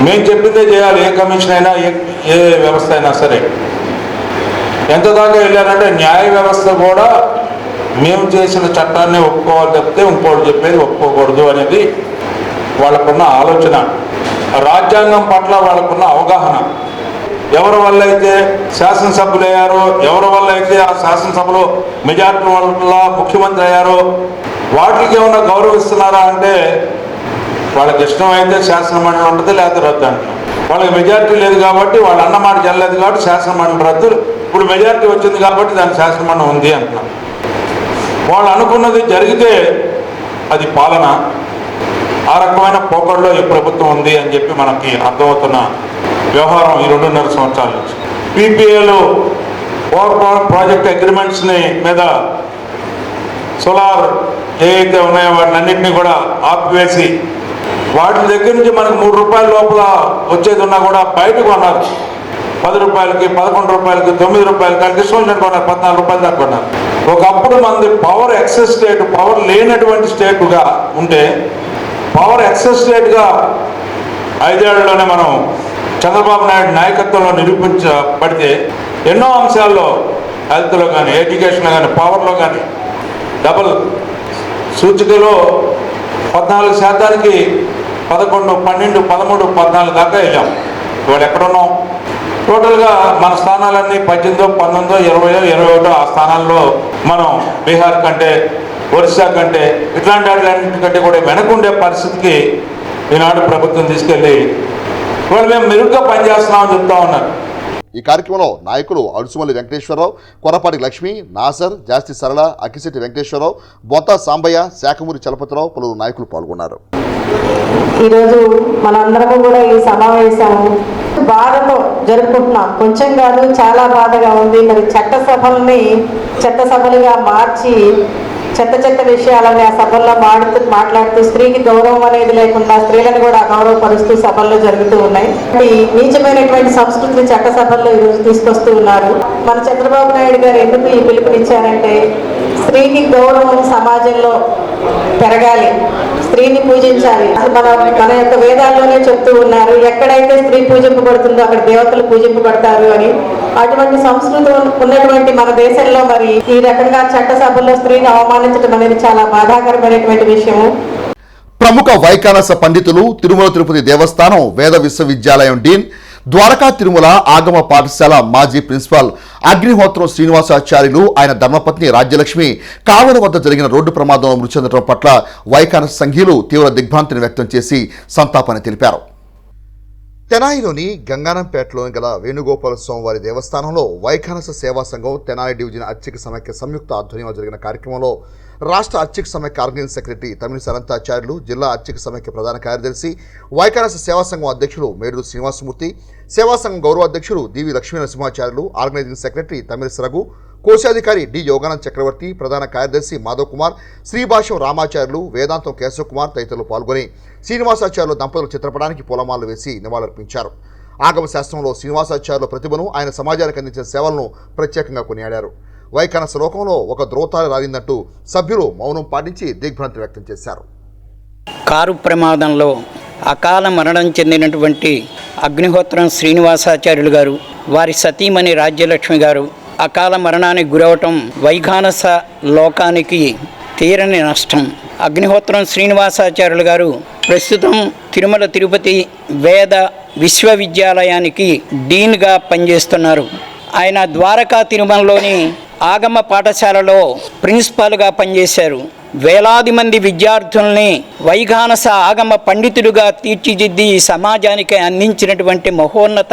మేము చెప్పిందే చేయాలి. ఏ కమిషన్ అయినా ఏ వ్యవస్థ అయినా సరే. ఎంత దాకా వెళ్ళారంటే న్యాయ వ్యవస్థ కూడా మేము చేసిన చట్టాన్ని ఒప్పుకోవాలి చెప్తే ఇంకోటి చెప్పేది ఒప్పుకోకూడదు అనేది వాళ్ళకున్న ఆలోచన, రాజ్యాంగం పట్ల వాళ్ళకున్న అవగాహన. ఎవరి వల్ల అయితే శాసనసభ్యులు అయ్యారో, ఎవరి వల్ల అయితే ఆ శాసనసభలో మెజార్టీ వల్ల ముఖ్యమంత్రి అయ్యారో వాటికి ఏమన్నా గౌరవిస్తున్నారా అంటే వాళ్ళకి ఇష్టమైతే శాసనమండలి ఉంటుంది, లేకపోతే రద్దు అంటున్నారు. వాళ్ళకి మెజార్టీ లేదు కాబట్టి వాళ్ళు అన్నమాట చెల్లలేదు కాబట్టి శాసనమండలి రద్దు. ఇప్పుడు మెజార్టీ వచ్చింది కాబట్టి దాని శాసనమండలి ఉంది అంటున్నారు. వాళ్ళు అనుకున్నది జరిగితే అది పాలన. ఆ రకమైన పోకడలో ఈ ప్రభుత్వం ఉంది అని చెప్పి మనకి అర్థమవుతున్న వ్యవహారం ఈ 2.5 సంవత్సరాల నుంచి. పీపీఏలు, పవర్ ప్లాంట్ ప్రాజెక్ట్ అగ్రిమెంట్స్ని మీద సోలార్ ఏవైతే ఉన్నాయో వాటినన్నింటినీ కూడా ఆపివేసి వాటి దగ్గర నుంచి మనకు 3 రూపాయల లోపల వచ్చేది ఉన్నా కూడా బయటకు కొన్నారు. 10 రూపాయలకి, 11 రూపాయలకి, 9 రూపాయలకి, డిస్కౌంట్ కొన్నారు, 14 రూపాయలు దాకా కొన్నారు. ఒకప్పుడు మనది పవర్ ఎక్సెస్ స్టేట్, పవర్ లేనటువంటి స్టేట్గా ఉంటే పవర్ ఎక్సెస్ స్టేట్గా 5 ఏళ్లలోనే మనం చంద్రబాబు నాయుడు నాయకత్వంలో నిరూపించబడితే ఎన్నో అంశాల్లో హెల్త్లో కానీ, ఎడ్యుకేషన్లో కానీ, పవర్లో కానీ డబుల్ సూచికలో 14% 11, 12, 13, 14 దాకా వెళ్ళాం. ఇవాళ ఎక్కడున్నాం? టోటల్గా మన స్థానాలన్నీ 18, 19, 20, 21 ఆ స్థానాల్లో మనం బీహార్ కంటే, ఒరిస్సా కంటే, ఇట్లాంటి వాటికంటే కూడా వెనకుండే పరిస్థితికి ఈనాడు ప్రభుత్వం తీసుకెళ్ళి ఇవాళ మేము మెరుగ్గా పనిచేస్తున్నామని చెప్తా ఉన్నారు. ఈ కార్యక్రమంలో నాయకులు అడుసుమల్లి వెంకటేశ్వరరావు, కొరపాటి లక్ష్మి, నాసర్, జాస్తి సరళ, అక్కిశెట్టి వెంకటేశ్వరరావు, బొంతా సాంబయ్య, శాఖమూరి చలపతిరావు పలువురు నాయకులు పాల్గొన్నారు. ఈరోజు మనందరము కూడా ఈ సమావేశం బాధతో జరుపుకుంటున్నాం. కొంచెం కాదు, చాలా బాధగా ఉంది. మరి చట్టసభలుగా మార్చి చెత్త విషయాలని ఆ సభల్లో మాట్లాడుతూ స్త్రీకి గౌరవం అనేది లేకుండా స్త్రీలను కూడా అగౌరవపరుస్తూ సభల్లో జరుగుతూ ఉన్నాయి. నీచమైనటువంటి సంస్కృతిని చట్టసభల్లో ఈరోజు తీసుకొస్తూ ఉన్నారు. మన చంద్రబాబు నాయుడు గారు ఎందుకు ఈ పిలుపునిచ్చారంటే స్త్రీకి గౌరవం సమాజంలో పెరగాలి, స్త్రీని పూజించాలి. మన యొక్క వేదాల్లోనే చెప్తూ ఉన్నారు, ఎక్కడైతే స్త్రీ పూజింపబడుతుందో అక్కడ దేవతలు పూజింపబడతారు అని. అటువంటి సంస్కృతి ఉన్నటువంటి మన దేశంలో మరి ఈ రకంగా చట్టసభల్లో స్త్రీని అవమానించడం అనేది చాలా బాధాకరమైనటువంటి విషయము. ప్రముఖ వైకానస పండితులు, తిరుమల తిరుపతి దేవస్థానం వేద విశ్వవిద్యాలయం డీన్, ద్వారకా తిరుమల ఆగమ పాఠశాల మాజీ ప్రిన్సిపాల్ అగ్నిహోత్రం శ్రీనివాసాచార్యులు, ఆయన ధర్మపత్ని రాజ్యలక్ష్మి కావల వద్ద జరిగిన రోడ్డు ప్రమాదంలో మృతి చెందడం పట్ల వైకానస సంఘీయులు తీవ్ర దిగ్భ్రాంతిని వ్యక్తం చేసి సంతాపాన్ని తెలిపారు. తెనాలిలోని గంగానంపేటలోని గల వేణుగోపాల స్వామివారి దేవస్థానంలో వైకానస సేవా సంఘం తెనాలి డివిజన్ అర్చక సమైక్య సంయుక్త ఆధ్వర్యంలో జరిగిన కార్యక్రమంలో రాష్ట్ర అర్చక సమైక్య ఆర్గనైజింగ్ సెక్రటరీ తమిళ అనంతాచార్యులు, జిల్లా అర్చక సమైక్య ప్రధాన కార్యదర్శి, వైకానస సేవా సంఘం అధ్యక్షులు మేడూరు శ్రీనివాసమూర్తి, సేవా సంఘం గౌరవ అధ్యక్షులు డివి లక్ష్మీ నరసింహాచార్యులు, ఆర్గనైజింగ్ సెక్రటరీ తమిళ రఘు, కోశాధికారి డి యోగానంద్ చక్రవర్తి, ప్రధాన కార్యదర్శి మాధవ్ కుమార్, శ్రీభాష్యం రామాచార్యులు, వేదాంతం కేశవ్ కుమార్ తదితరులు పాల్గొని శ్రీనివాసాచార్యులు దంపతుల చిత్రపటానికి పూలమాలలు వేసి నివాళులర్పించారు. ఆగమ శాస్త్రంలో శ్రీనివాసాచార్యుల ప్రతిభను, ఆయన సమాజానికి అందించిన సేవలను ప్రత్యేకంగా కొనియాడారు. వైకానస లోకంలో ఒక ద్రోతాలు రాలిందంటూ సభ్యులు మౌనం పాటించి దిగ్భ్రాంతి వ్యక్తం చేశారు. కారు ప్రమాదంలో అకాల మరణం చెందినటువంటి అగ్నిహోత్రం శ్రీనివాసాచార్యులు గారు, వారి సతీమణి రాజ్యలక్ష్మి గారు అకాల మరణానికి గురవటం వైఖానస లోకానికి తీరని నష్టం. అగ్నిహోత్రం శ్రీనివాసాచార్యులు గారు ప్రస్తుతం తిరుమల తిరుపతి వేద విశ్వవిద్యాలయానికి డీన్గా పనిచేస్తున్నారు. ఆయన ద్వారకా తిరుమలలోని ఆగమ పాఠశాలలో ప్రిన్సిపాల్గా పనిచేశారు. వేలాది మంది విద్యార్థుల్ని వైఖానస ఆగమ పండితులుగా తీర్చిదిద్ది సమాజానికి అందించినటువంటి మహోన్నత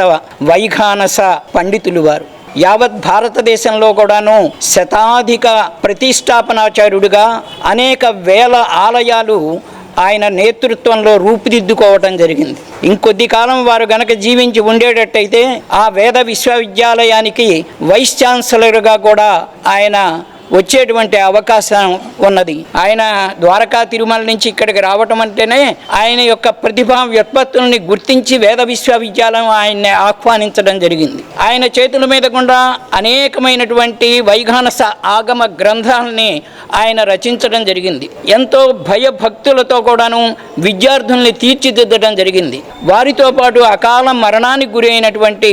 వైఖానస పండితులు వారు. యావత్ భారతదేశంలో కూడాను శతాధిక ప్రతిష్టాపనాచార్యుడిగా అనేక వేల ఆలయాలు ఆయన నేతృత్వంలో రూపుదిద్దుకోవటం జరిగింది. ఇంకొద్ది కాలం వారు గనక జీవించి ఉండేటట్టయితే ఆ వేద విశ్వవిద్యాలయానికి వైస్ ఛాన్సలర్గా కూడా ఆయన వచ్చేటువంటి అవకాశం ఉన్నది. ఆయన ద్వారకా తిరుమల నుంచి ఇక్కడికి రావటం అంటేనే ఆయన యొక్క ప్రతిభా వ్యుత్పత్తుల్ని గుర్తించి వేద విశ్వవిద్యాలయం ఆయన్ని ఆహ్వానించడం జరిగింది. ఆయన చేతుల మీద కూడా అనేకమైనటువంటి వైఖానస ఆగమ గ్రంథాలని ఆయన రచించడం జరిగింది. ఎంతో భయభక్తులతో కూడాను విద్యార్థుల్ని తీర్చిదిద్దడం జరిగింది. వారితో పాటు అకాల మరణానికి గురి అయినటువంటి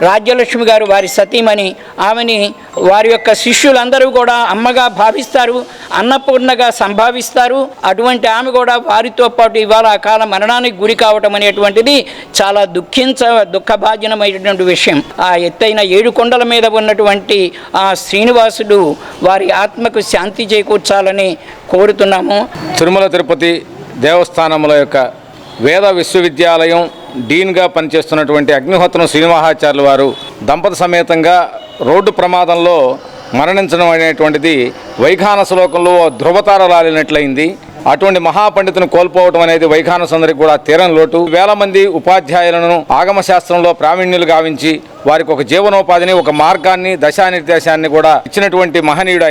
రాజ్యలక్ష్మి గారు, వారి సతీమణి, ఆమెని వారి యొక్క శిష్యులందరూ కూడా అమ్మగా భావిస్తారు, అన్నపూర్ణగా సంభావిస్తారు. అటువంటి ఆమె కూడా వారితో పాటు ఇవాళ అకాల మరణానికి గురి కావటం అనేటువంటిది చాలా దుఃఖభాజనమైనటువంటి విషయం. ఆ ఎత్తైన 7 కొండల మీద ఉన్నటువంటి ఆ శ్రీనివాసుడు వారి ఆత్మకు శాంతి చేకూర్చాలని కోరుతున్నాము. తిరుమల తిరుపతి దేవస్థానముల యొక్క వేద విశ్వవిద్యాలయం డీన్గా పనిచేస్తున్నటువంటి అగ్నిహోత్రం శ్రీనివాసాచార్యులు వారు దంపతి సమేతంగా రోడ్డు ప్రమాదంలో మరణించడం అనేటువంటిది వైఖానస లోకంలో ధృవతారలాలినట్లయింది. అటువంటి మహాపండితుని కోల్పోవడం అనేది వైఖానసందరికి కూడా తీరని లోటు. వేల మంది ఉపాధ్యాయులను ఆగమ శాస్త్రంలో ప్రావీణ్యులు గావించి వారికి ఒక జీవనోపాధిని, ఒక మార్గాన్ని, దశానిర్దేశాన్ని కూడా ఇచ్చినటువంటి మహనీయుడు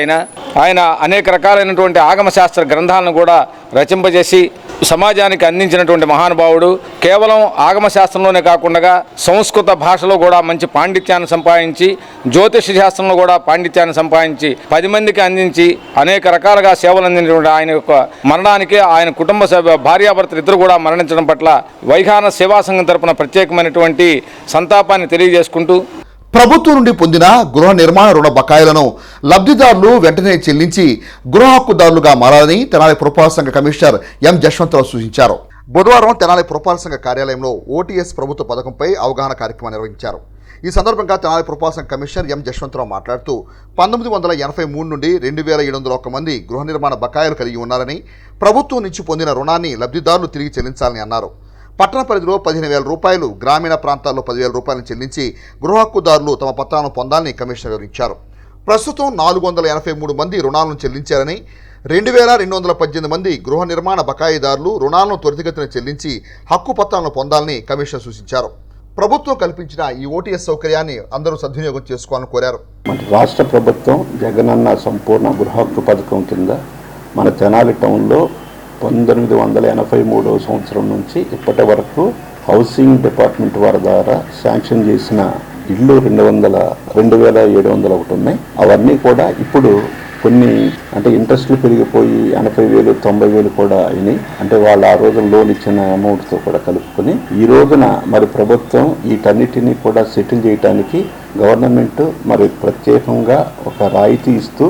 ఆయన అనేక రకాలైనటువంటి ఆగమ శాస్త్ర గ్రంథాలను కూడా రచింపజేసి సమాజానికి అందించినటువంటి మహానుభావుడు. కేవలం ఆగమ శాస్త్రంలోనే కాకుండా సంస్కృత భాషలో కూడా మంచి పాండిత్యాన్ని సంపాదించి, జ్యోతిష శాస్త్రంలో కూడా పాండిత్యాన్ని సంపాదించి 10 మందికి అందించి అనేక రకాలుగా సేవలు అందించినటువంటి ఆయన యొక్క మరణానికి ఆయన కుటుంబ భార్యాభర్తలు ఇద్దరు కూడా మరణించడం పట్ల వైఖాన సేవా సంఘం తరపున ప్రత్యేకమైనటువంటి సంతాపాన్ని తెలియజేసుకుంటూ, ప్రభుత్వం నుండి పొందిన గృహ నిర్మాణ రుణ బకాయిలను లబ్ధిదారులు వెంటనే చెల్లించి గృహ హక్కుదారులుగా మారాలని తెనాలి పురపాలక సంఘ కమిషనర్ ఎం జశ్వంతరావు సూచించారు. బుధవారం తెనాలి పురపాలక సంఘ కార్యాలయంలో ఓటీఎస్ ప్రభుత్వ పథకంపై అవగాహన కార్యక్రమం నిర్వహించారు. ఈ సందర్భంగా తెనాలి పురపాలక సంఘ కమిషనర్ ఎం జశ్వంతరావు మాట్లాడుతూ 1983 నుండి 2701 మంది గృహ నిర్మాణ బకాయిలు కలిగి ఉన్నారని, ప్రభుత్వం నుంచి పొందిన రుణాన్ని లబ్ధిదారులు తిరిగి చెల్లించాలని అన్నారు. పట్టణ పరిధిలో 15,000 రూపాయలు, గ్రామీణ ప్రాంతాల్లో 10,000 రూపాయలను చెల్లించి గృహ హక్కుదారులు తమ పత్రాలను పొందాలని కమిషనర్ వివరించారు. ప్రస్తుతం 483 మంది రుణాలను చెల్లించారని, 2,218 మంది గృహ నిర్మాణ బకాయిదారులు రుణాలను త్వరితగతిన చెల్లించి హక్కు పత్రాలను పొందాలని కమిషనర్ సూచించారు. ప్రభుత్వం కల్పించిన ఈ ఓటీఎస్ సౌకర్యాన్ని అందరూ సద్వినియోగం చేసుకోవాలని కోరారు. రాష్ట్ర ప్రభుత్వం జగనన్న సంపూర్ణ గృహ హక్కు పథకం కింద మన తెనాలి టౌన్లో 1983 సంవత్సరం నుంచి ఇప్పటి వరకు హౌసింగ్ డిపార్ట్మెంట్ వారి ద్వారా శాంక్షన్ చేసిన ఇళ్ళు 2,701 ఉన్నాయి. అవన్నీ కూడా ఇప్పుడు కొన్ని అంటే ఇంట్రెస్ట్లు పెరిగిపోయి 80,000, 90,000 కూడా అయినాయి. అంటే వాళ్ళు ఆ రోజు లోన్ ఇచ్చిన అమౌంట్తో కూడా కలుపుకొని ఈ రోజున మరి ప్రభుత్వం వీటన్నిటినీ కూడా సెటిల్ చేయడానికి గవర్నమెంట్ మరి ప్రత్యేకంగా ఒక రాయితీ ఇస్తూ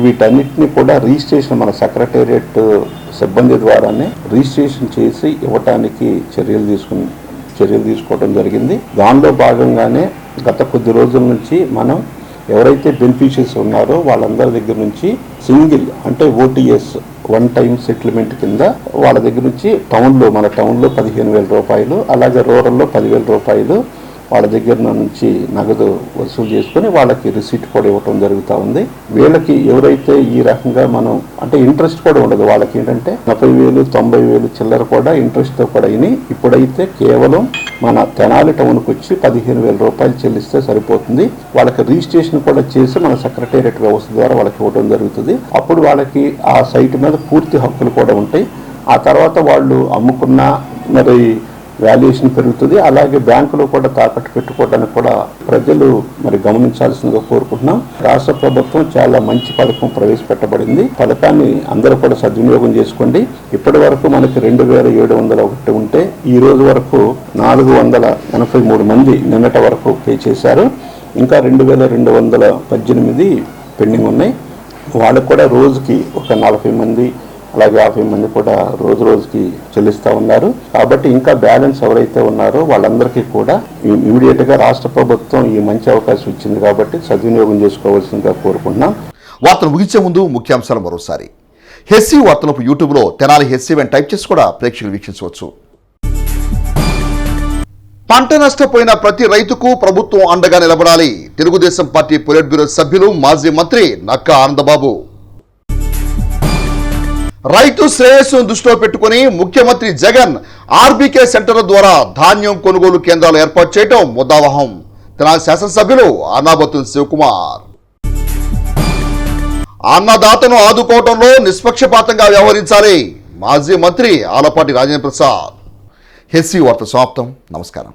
వీటన్నిటిని కూడా రిజిస్ట్రేషన్ మన సెక్రటేరియట్ సిబ్బంది ద్వారానే రిజిస్ట్రేషన్ చేసి ఇవ్వటానికి చర్యలు తీసుకోవడం జరిగింది. దానిలో భాగంగానే గత కొద్ది రోజుల నుంచి మనం ఎవరైతే బెనిఫిషియరీస్ ఉన్నారో వాళ్ళందరి దగ్గర నుంచి సింగిల్ అంటే ఓటీఎస్ 1 టైం సెటిల్మెంట్ కింద వాళ్ళ దగ్గర నుంచి మన టౌన్లో 15,000 రూపాయలు, అలాగే రూరల్లో 10,000 రూపాయలు వాళ్ళ దగ్గర నుంచి నగదు వసూలు చేసుకొని వాళ్ళకి రిసీట్ కూడా ఇవ్వటం జరుగుతూ ఉంది. వీళ్ళకి ఎవరైతే ఈ రకంగా మనం అంటే ఇంట్రెస్ట్ కూడా ఉండదు, వాళ్ళకి ఏంటంటే 40,000, 90,000 చిల్లర కూడా ఇంట్రెస్ట్తో కూడా అయినాయి. ఇప్పుడైతే కేవలం మన తెనాలి టౌన్కి వచ్చి 15,000 రూపాయలు చెల్లిస్తే సరిపోతుంది. వాళ్ళకి రిజిస్ట్రేషన్ కూడా చేసి మన సెక్రటేరియట్ వ్యవస్థ ద్వారా వాళ్ళకి ఇవ్వడం జరుగుతుంది. అప్పుడు వాళ్ళకి ఆ సైట్ మీద పూర్తి హక్కులు కూడా ఉంటాయి. ఆ తర్వాత వాళ్ళు అమ్ముకున్నా మరి వాల్యుయేషన్ పెరుగుతుంది. అలాగే బ్యాంకులో కూడా తాకట్టు పెట్టుకోవడానికి కూడా ప్రజలు మరి గమనించాల్సిందిగా కోరుకుంటున్నాం. రాష్ట్ర ప్రభుత్వం చాలా మంచి పథకం ప్రవేశపెట్టబడింది. పథకాన్ని అందరూ కూడా సద్వినియోగం చేసుకోండి. ఇప్పటి వరకు మనకి 2701 ఉంటే ఈ రోజు వరకు 483 మంది నిన్నటి వరకు పే చేశారు. ఇంకా 2218 పెండింగ్ ఉన్నాయి. వాళ్ళకు కూడా రోజుకి ఒక 40 మంది అలాగే 50 మంది కూడా రోజుకి చెల్లిస్తూ ఉన్నారు. కాబట్టి ఇంకా బ్యాలెన్స్ ఎవరైతే ఉన్నారో వాళ్ళందరికీ కూడా ఇమీడియట్గా రాష్ట్ర ప్రభుత్వం ఈ మంచి అవకాశం ఇచ్చింది కాబట్టి సద్వినియోగం చేసుకోవాల్సిందిగా కోరుకుంటున్నాం. వార్తలు ముగించే ముందు ముఖ్యాంశాలు మరోసారి. హెస్సీ వార్తలకు యూట్యూబ్లో తెనాలి హెస్సీ అని టైప్ చేసి కూడా ప్రేక్షకులు వీక్షించవచ్చు. పంట నష్టపోయిన ప్రతి రైతుకు ప్రభుత్వం అండగా నిలబడాలి. తెలుగుదేశం పార్టీ పొలిట్ బ్యూరో సభ్యులు మాజీ మంత్రి నక్కా ఆనందబాబు. రైతు శ్రేయస్సును దృష్టిలో పెట్టుకుని ముఖ్యమంత్రి జగన్ ఆర్బీకే సెంటర్ల ద్వారా ధాన్యం కొనుగోలు కేంద్రాలు ఏర్పాటు చేయడం ముద్దావహం. తెనాలి శాసనసభ్యులు అన్నాబత్తుల శివకుమార్. అన్నదాతను ఆదుకోవడంలో నిష్పక్షపాతంగా వ్యవహరించాలి. మాజీ మంత్రి ఆలపాటి రాజేంద్ర ప్రసాద్. హెస్సీ వార్త సమాప్తం. నమస్కారం.